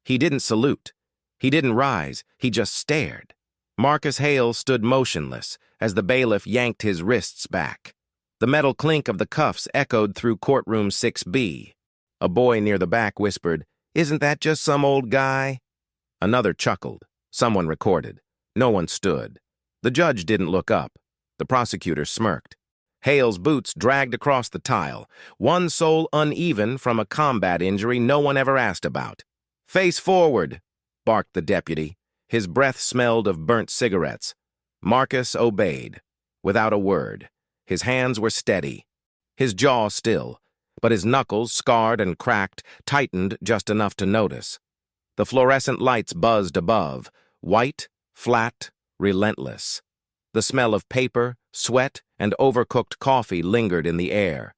He didn't salute. He didn't rise. He just stared. Marcus Hale stood motionless as the bailiff yanked his wrists back. The metal clink of the cuffs echoed through courtroom 6B. A boy near the back whispered, "Isn't that just some old guy?" Another chuckled. Someone recorded. No one stood. The judge didn't look up. The prosecutor smirked. Hale's boots dragged across the tile, one sole uneven from a combat injury no one ever asked about. "Face forward," barked the deputy. His breath smelled of burnt cigarettes. Marcus obeyed, without a word. His hands were steady, his jaw still, but his knuckles, scarred and cracked, tightened just enough to notice. The fluorescent lights buzzed above, white, flat, relentless. The smell of paper, sweat, and overcooked coffee lingered in the air.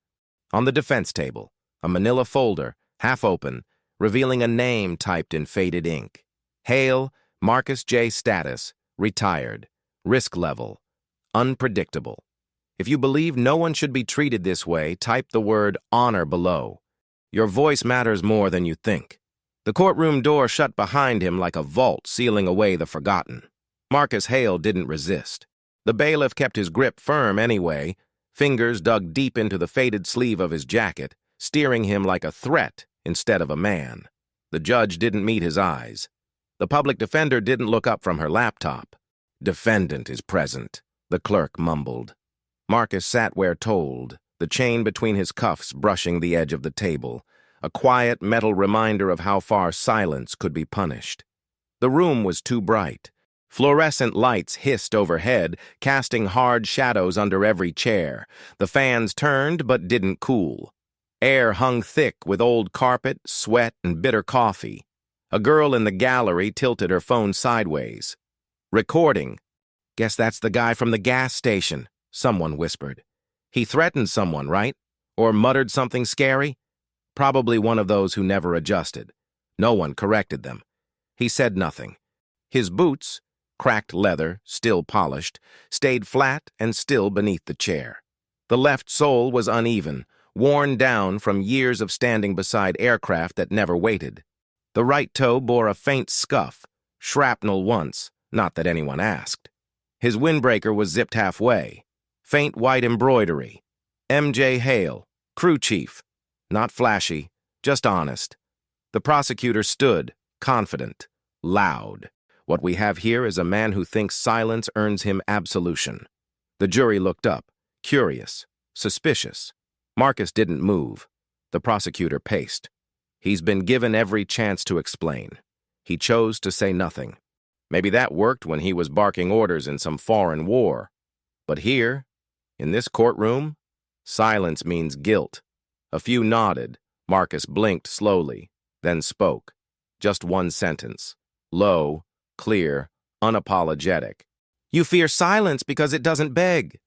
On the defense table, a manila folder, half open, revealing a name typed in faded ink. Hale, Marcus J. Status, retired, risk level, unpredictable. If you believe no one should be treated this way, type the word honor below. Your voice matters more than you think. The courtroom door shut behind him like a vault, sealing away the forgotten. Marcus Hale didn't resist. The bailiff kept his grip firm anyway, fingers dug deep into the faded sleeve of his jacket, steering him like a threat instead of a man. The judge didn't meet his eyes. The public defender didn't look up from her laptop. "Defendant is present," the clerk mumbled. Marcus sat where told, the chain between his cuffs brushing the edge of the table, a quiet metal reminder of how far silence could be punished. The room was too bright. Fluorescent lights hissed overhead, casting hard shadows under every chair. The fans turned but didn't cool. Air hung thick with old carpet, sweat, and bitter coffee. A girl in the gallery tilted her phone sideways. "Recording. Guess that's the guy from the gas station," someone whispered. "He threatened someone, right? Or muttered something scary? Probably one of those who never adjusted." No one corrected them. He said nothing. His boots, cracked leather, still polished, stayed flat and still beneath the chair. The left sole was uneven, worn down from years of standing beside aircraft that never waited. The right toe bore a faint scuff, shrapnel once, not that anyone asked. His windbreaker was zipped halfway. Faint white embroidery. M.J. Hale, crew chief. Not flashy, just honest. The prosecutor stood, confident, loud. What we have here is a man who thinks silence earns him absolution. The jury looked up, curious, suspicious. Marcus didn't move. The prosecutor paced. He's been given every chance to explain. He chose to say nothing. Maybe that worked when he was barking orders in some foreign war. But here, in this courtroom, silence means guilt. A few nodded. Marcus blinked slowly, then spoke. Just one sentence. Low, clear, unapologetic. "You fear silence because it doesn't beg."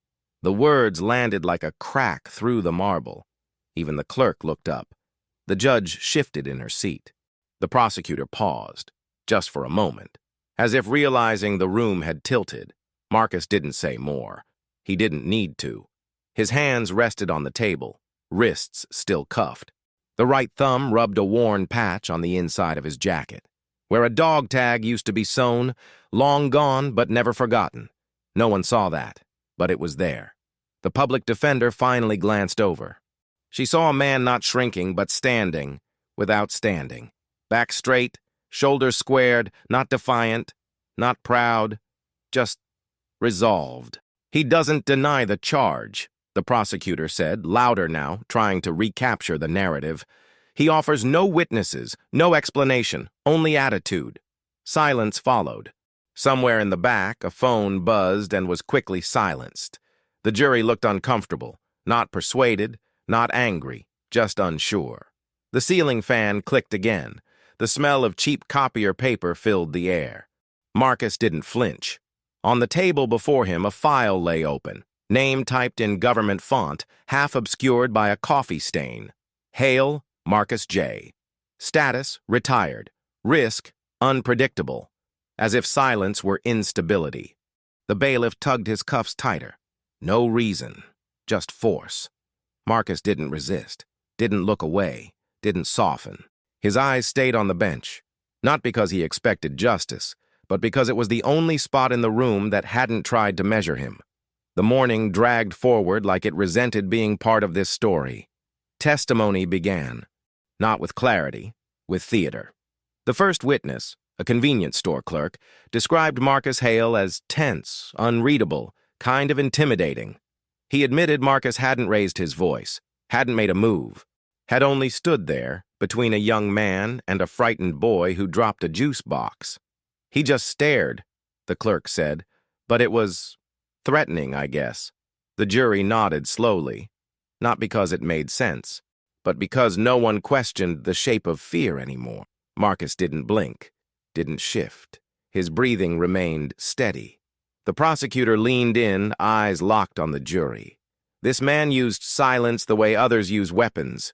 The words landed like a crack through the marble. Even the clerk looked up. The judge shifted in her seat. The prosecutor paused, just for a moment. As if realizing the room had tilted, Marcus didn't say more. He didn't need to. His hands rested on the table, wrists still cuffed. The right thumb rubbed a worn patch on the inside of his jacket, where a dog tag used to be sewn, long gone but never forgotten. No one saw that, but it was there. The public defender finally glanced over. She saw a man not shrinking but standing, without standing. Back straight, shoulders squared, not defiant, not proud, just resolved. "He doesn't deny the charge," the prosecutor said, louder now, trying to recapture the narrative. "He offers no witnesses, no explanation, only attitude." Silence followed. Somewhere in the back, a phone buzzed and was quickly silenced. The jury looked uncomfortable, not persuaded, not angry, just unsure. The ceiling fan clicked again. The smell of cheap copier paper filled the air. Marcus didn't flinch. On the table before him, a file lay open, name typed in government font, half obscured by a coffee stain. Hale, Marcus J. Status, retired. Risk, unpredictable. As if silence were instability. The bailiff tugged his cuffs tighter. No reason, just force. Marcus didn't resist, didn't look away, didn't soften. His eyes stayed on the bench. Not because he expected justice, but because it was the only spot in the room that hadn't tried to measure him. The morning dragged forward like it resented being part of this story. Testimony began, not with clarity, with theater. The first witness, a convenience store clerk, described Marcus Hale as tense, unreadable, kind of intimidating. He admitted Marcus hadn't raised his voice, hadn't made a move, had only stood there between a young man and a frightened boy who dropped a juice box. He just stared, the clerk said, but it was threatening, I guess. The jury nodded slowly, not because it made sense, but because no one questioned the shape of fear anymore. Marcus didn't blink, didn't shift. His breathing remained steady. The prosecutor leaned in, eyes locked on the jury. This man used silence the way others use weapons.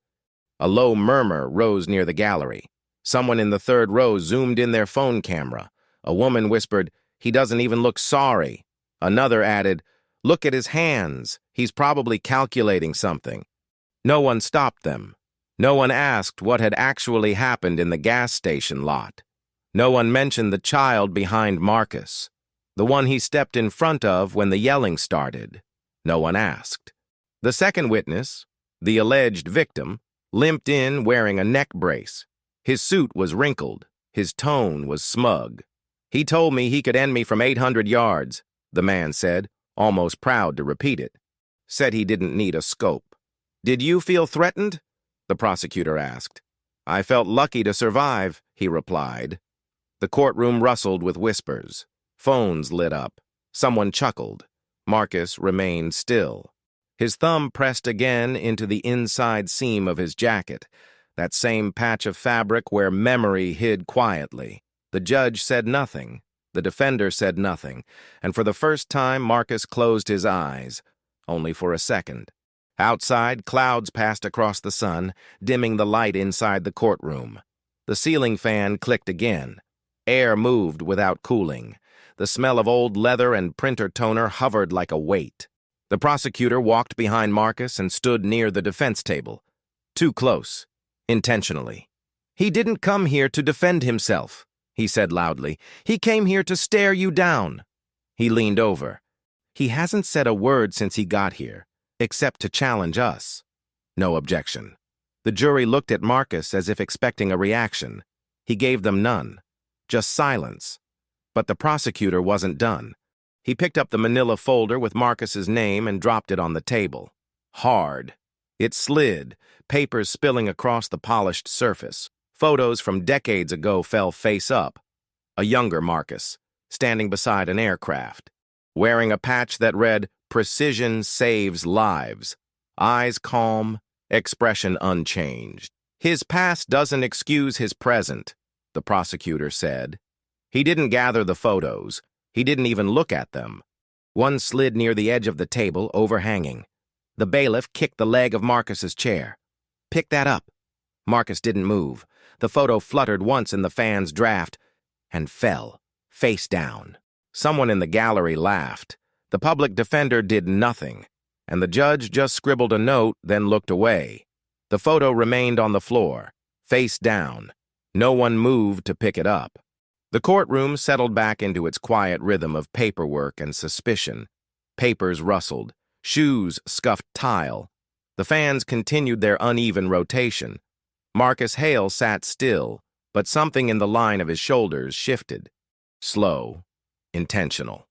A low murmur rose near the gallery. Someone in the third row zoomed in their phone camera. A woman whispered, "He doesn't even look sorry." Another added, "Look at his hands. He's probably calculating something." No one stopped them. No one asked what had actually happened in the gas station lot. No one mentioned the child behind Marcus, the one he stepped in front of when the yelling started. No one asked. The second witness, the alleged victim, limped in wearing a neck brace. His suit was wrinkled. His tone was smug. "He told me he could end me from 800 yards, the man said, almost proud to repeat it. Said he didn't need a scope. "Did you feel threatened?" the prosecutor asked. "I felt lucky to survive," he replied. The courtroom rustled with whispers. Phones lit up. Someone chuckled. Marcus remained still. His thumb pressed again into the inside seam of his jacket, that same patch of fabric where memory hid quietly. The judge said nothing. The defender said nothing, and for the first time Marcus closed his eyes, only for a second. Outside, clouds passed across the sun, dimming the light inside the courtroom. The ceiling fan clicked again. Air moved without cooling. The smell of old leather and printer toner hovered like a weight. The prosecutor walked behind Marcus and stood near the defense table. Too close. Intentionally. "He didn't come here to defend himself," he said loudly. "He came here to stare you down." He leaned over. "He hasn't said a word since he got here, except to challenge us." No objection. The jury looked at Marcus as if expecting a reaction. He gave them none. Just silence. But the prosecutor wasn't done. He picked up the manila folder with Marcus's name and dropped it on the table. Hard. It slid, papers spilling across the polished surface. Photos from decades ago fell face up. A younger Marcus, standing beside an aircraft, wearing a patch that read, "Precision saves lives." Eyes calm, expression unchanged. "His past doesn't excuse his present," the prosecutor said. He didn't gather the photos. He didn't even look at them. One slid near the edge of the table, overhanging. The bailiff kicked the leg of Marcus's chair. "Pick that up." Marcus didn't move. The photo fluttered once in the fan's draft and fell, face down. Someone in the gallery laughed. The public defender did nothing, and the judge just scribbled a note, then looked away. The photo remained on the floor, face down. No one moved to pick it up. The courtroom settled back into its quiet rhythm of paperwork and suspicion. Papers rustled. Shoes scuffed tile. The fans continued their uneven rotation. Marcus Hale sat still, but something in the line of his shoulders shifted. Slow, intentional.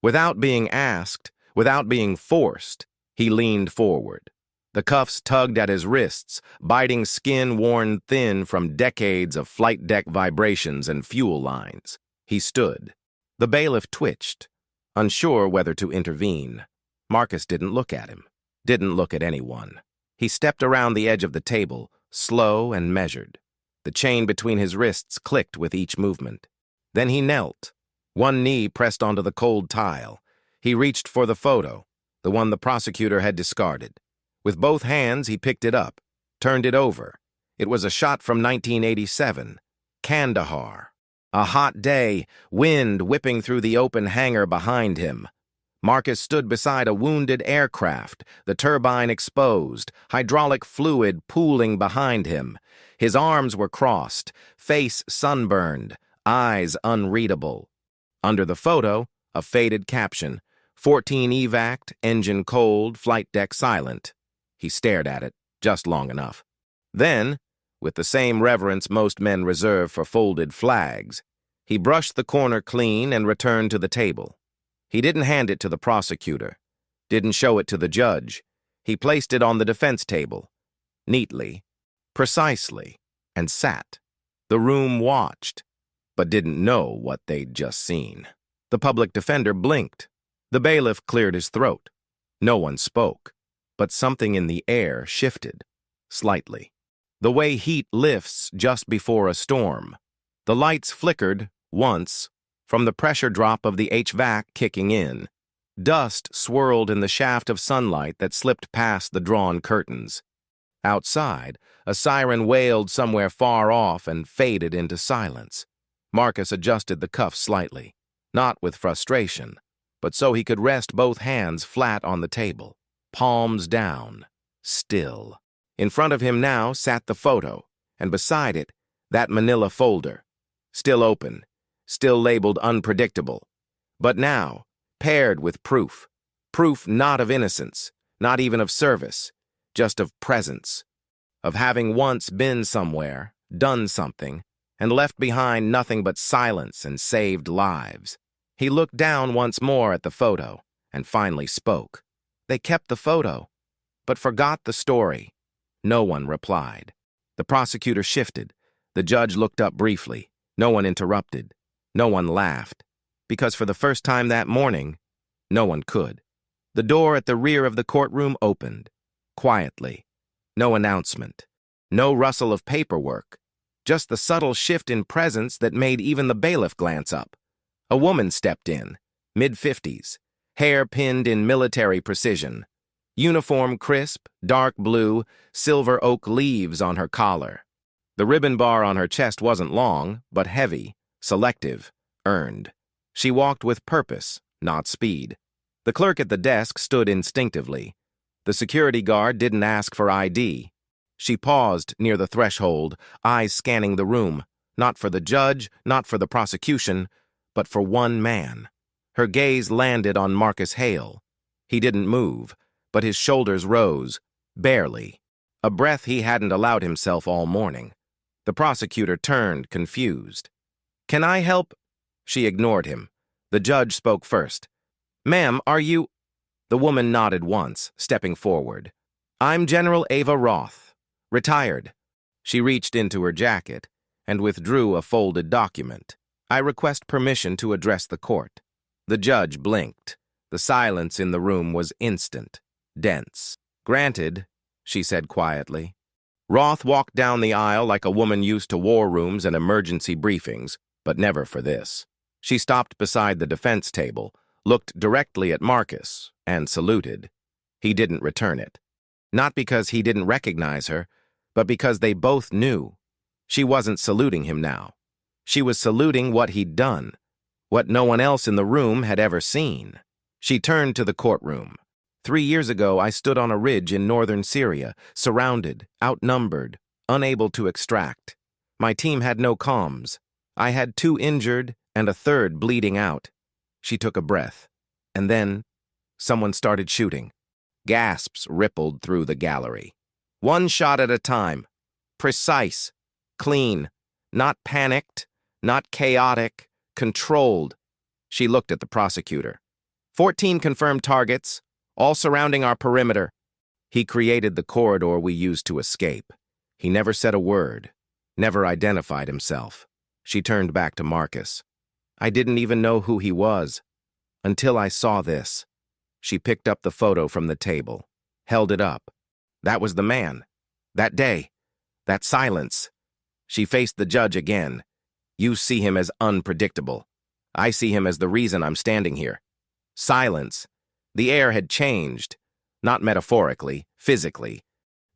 Without being asked, without being forced, he leaned forward. The cuffs tugged at his wrists, biting skin worn thin from decades of flight deck vibrations and fuel lines. He stood. The bailiff twitched, unsure whether to intervene. Marcus didn't look at him, didn't look at anyone. He stepped around the edge of the table, slow and measured. The chain between his wrists clicked with each movement. Then he knelt. One knee pressed onto the cold tile. He reached for the photo, the one the prosecutor had discarded. With both hands, he picked it up, turned it over. It was a shot from 1987, Kandahar. A hot day, wind whipping through the open hangar behind him. Marcus stood beside a wounded aircraft, the turbine exposed, hydraulic fluid pooling behind him. His arms were crossed, face sunburned, eyes unreadable. Under the photo, a faded caption, 14 evac, engine cold, flight deck silent. He stared at it, just long enough. Then, with the same reverence most men reserve for folded flags, he brushed the corner clean and returned to the table. He didn't hand it to the prosecutor, didn't show it to the judge. He placed it on the defense table, neatly, precisely, and sat. The room watched, but didn't know what they'd just seen. The public defender blinked. The bailiff cleared his throat. No one spoke, but something in the air shifted, slightly. The way heat lifts just before a storm. The lights flickered, once, from the pressure drop of the HVAC kicking in. Dust swirled in the shaft of sunlight that slipped past the drawn curtains. Outside, a siren wailed somewhere far off and faded into silence. Marcus adjusted the cuffs slightly, not with frustration, but so he could rest both hands flat on the table, palms down, still. In front of him now sat the photo, and beside it, that manila folder, still open, still labeled unpredictable, but now paired with proof. Proof not of innocence, not even of service, just of presence, of having once been somewhere, done something, and left behind nothing but silence and saved lives. He looked down once more at the photo and finally spoke. They kept the photo, but forgot the story. No one replied. The prosecutor shifted. The judge looked up briefly. No one interrupted. No one laughed, because for the first time that morning, no one could. The door at the rear of the courtroom opened, quietly. No announcement, no rustle of paperwork, just the subtle shift in presence that made even the bailiff glance up. A woman stepped in, mid-50s, hair pinned in military precision, uniform crisp, dark blue, silver oak leaves on her collar. The ribbon bar on her chest wasn't long, but heavy, selective, earned. She walked with purpose, not speed. The clerk at the desk stood instinctively. The security guard didn't ask for ID. She paused near the threshold, eyes scanning the room, not for the judge, not for the prosecution, but for one man. Her gaze landed on Marcus Hale. He didn't move, but his shoulders rose, barely, a breath he hadn't allowed himself all morning. The prosecutor turned, confused. "Can I help?" She ignored him. The judge spoke first. "Ma'am, are you—" The woman nodded once, stepping forward. "I'm General Ava Roth, retired." She reached into her jacket and withdrew a folded document. "I request permission to address the court." The judge blinked. The silence in the room was instant, dense. "Granted," she said quietly. Roth walked down the aisle like a woman used to war rooms and emergency briefings, but never for this. She stopped beside the defense table, looked directly at Marcus, and saluted. He didn't return it. Not because he didn't recognize her, but because they both knew. She wasn't saluting him now. She was saluting what he'd done, what no one else in the room had ever seen. She turned to the courtroom. 3 years ago, I stood on a ridge in northern Syria, surrounded, outnumbered, unable to extract. My team had no comms. I had 2 injured and a 3rd bleeding out. She took a breath. And then, someone started shooting. Gasps rippled through the gallery. 1 shot at a time. Precise. Clean. Not panicked. Not chaotic. Controlled. She looked at the prosecutor. 14 confirmed targets, all surrounding our perimeter. He created the corridor we used to escape. He never said a word. Never identified himself. She turned back to Marcus. I didn't even know who he was, until I saw this. She picked up the photo from the table, held it up. That was the man. That day. That silence. She faced the judge again. You see him as unpredictable. I see him as the reason I'm standing here. Silence. The air had changed. Not metaphorically, physically.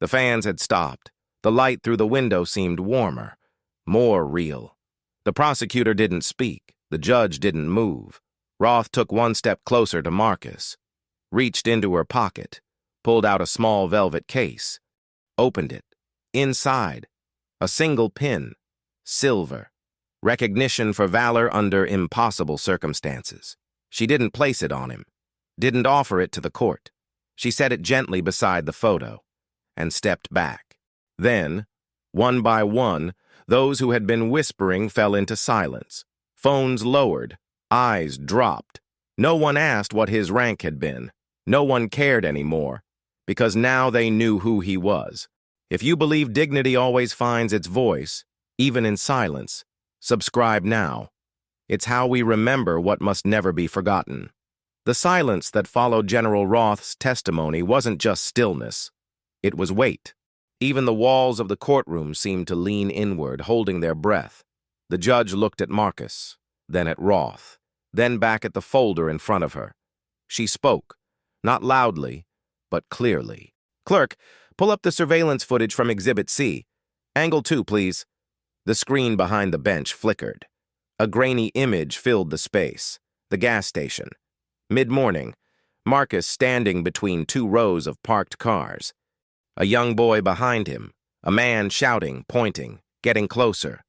The fans had stopped. The light through the window seemed warmer, more real. The prosecutor didn't speak. The judge didn't move. Roth took one step closer to Marcus, reached into her pocket, pulled out a small velvet case, opened it. Inside, a single pin, silver, recognition for valor under impossible circumstances. She didn't place it on him, didn't offer it to the court. She set it gently beside the photo and stepped back. Then, one by one, those who had been whispering fell into silence. Phones lowered, eyes dropped. No one asked what his rank had been. No one cared anymore, because now they knew who he was. If you believe dignity always finds its voice, even in silence, subscribe now. It's how we remember what must never be forgotten. The silence that followed General Roth's testimony wasn't just stillness. It was weight. Even the walls of the courtroom seemed to lean inward, holding their breath. The judge looked at Marcus, then at Roth, then back at the folder in front of her. She spoke, not loudly, but clearly. "Clerk, pull up the surveillance footage from Exhibit C. Angle 2, please." The screen behind the bench flickered. A grainy image filled the space. The gas station. Mid-morning, Marcus standing between two rows of parked cars. A young boy behind him, a man shouting, pointing, getting closer.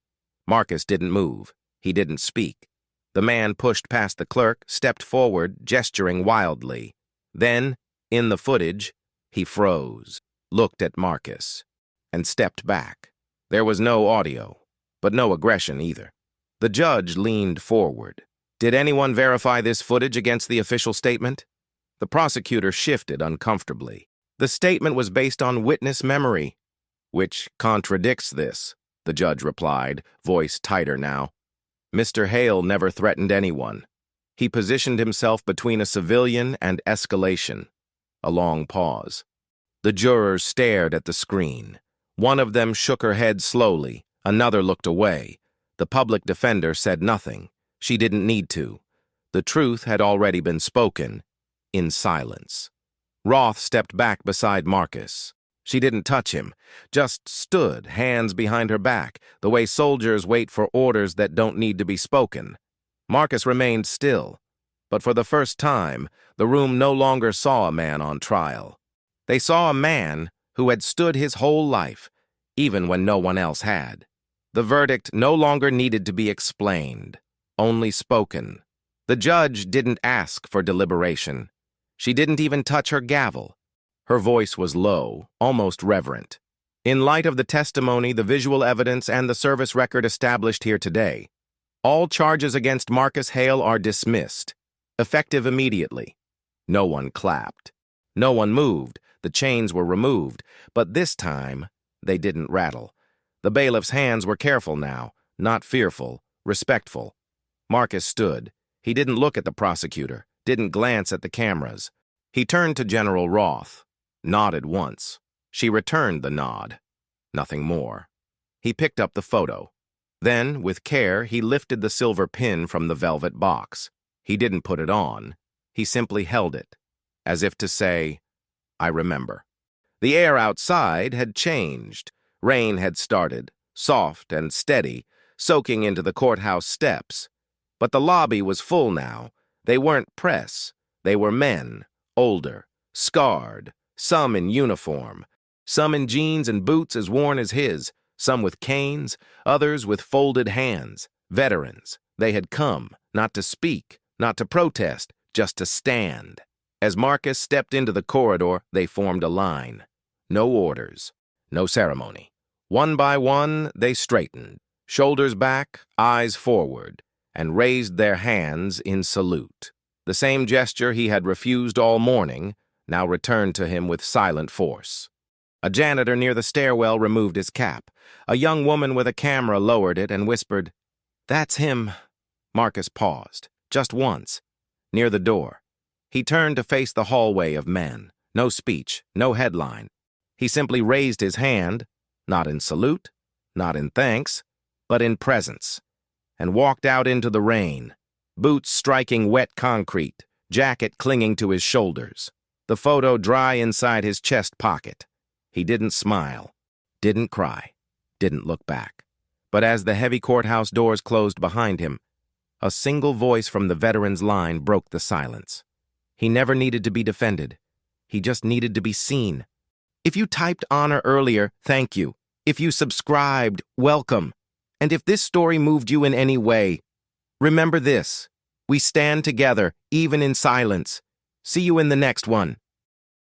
Marcus didn't move. He didn't speak. The man pushed past the clerk, stepped forward, gesturing wildly. Then, in the footage, he froze, looked at Marcus, and stepped back. There was no audio, but no aggression either. The judge leaned forward. Did anyone verify this footage against the official statement? The prosecutor shifted uncomfortably. The statement was based on witness memory, which contradicts this, the judge replied, voice tighter now. Mr. Hale never threatened anyone. He positioned himself between a civilian and escalation. A long pause. The jurors stared at the screen. One of them shook her head slowly. Another looked away. The public defender said nothing. She didn't need to. The truth had already been spoken, in silence. Roth stepped back beside Marcus. She didn't touch him, just stood, hands behind her back, the way soldiers wait for orders that don't need to be spoken. Marcus remained still, but for the first time, the room no longer saw a man on trial. They saw a man who had stood his whole life, even when no one else had. The verdict no longer needed to be explained, only spoken. The judge didn't ask for deliberation. She didn't even touch her gavel. Her voice was low, almost reverent. In light of the testimony, the visual evidence, and the service record established here today, all charges against Marcus Hale are dismissed, effective immediately. No one clapped. No one moved. The chains were removed, but this time, they didn't rattle. The bailiff's hands were careful now, not fearful, respectful. Marcus stood. He didn't look at the prosecutor, didn't glance at the cameras. He turned to General Roth, nodded once. She returned the nod. Nothing more. He picked up the photo. Then, with care, he lifted the silver pin from the velvet box. He didn't put it on. He simply held it, as if to say, "I remember." The air outside had changed. Rain had started, soft and steady, soaking into the courthouse steps. But the lobby was full now. They weren't press. They were men, older, scarred, some in uniform, some in jeans and boots as worn as his, some with canes, others with folded hands, veterans. They had come, not to speak, not to protest, just to stand. As Marcus stepped into the corridor, they formed a line. No orders, no ceremony. One by one, they straightened, shoulders back, eyes forward, and raised their hands in salute. The same gesture he had refused all morning now returned to him with silent force. A janitor near the stairwell removed his cap. A young woman with a camera lowered it and whispered, "That's him." Marcus paused, just once, near the door. He turned to face the hallway of men. No speech, no headline. He simply raised his hand, not in salute, not in thanks, but in presence, and walked out into the rain, boots striking wet concrete, jacket clinging to his shoulders, the photo dry inside his chest pocket. He didn't smile, didn't cry, didn't look back. But as the heavy courthouse doors closed behind him, A single voice from the veteran's line broke the silence. He never needed to be defended. He just needed to be seen. If you typed honor earlier, thank you. If you subscribed, welcome. And if this story moved you in any way, remember this: we stand together, even in silence. See you in the next one.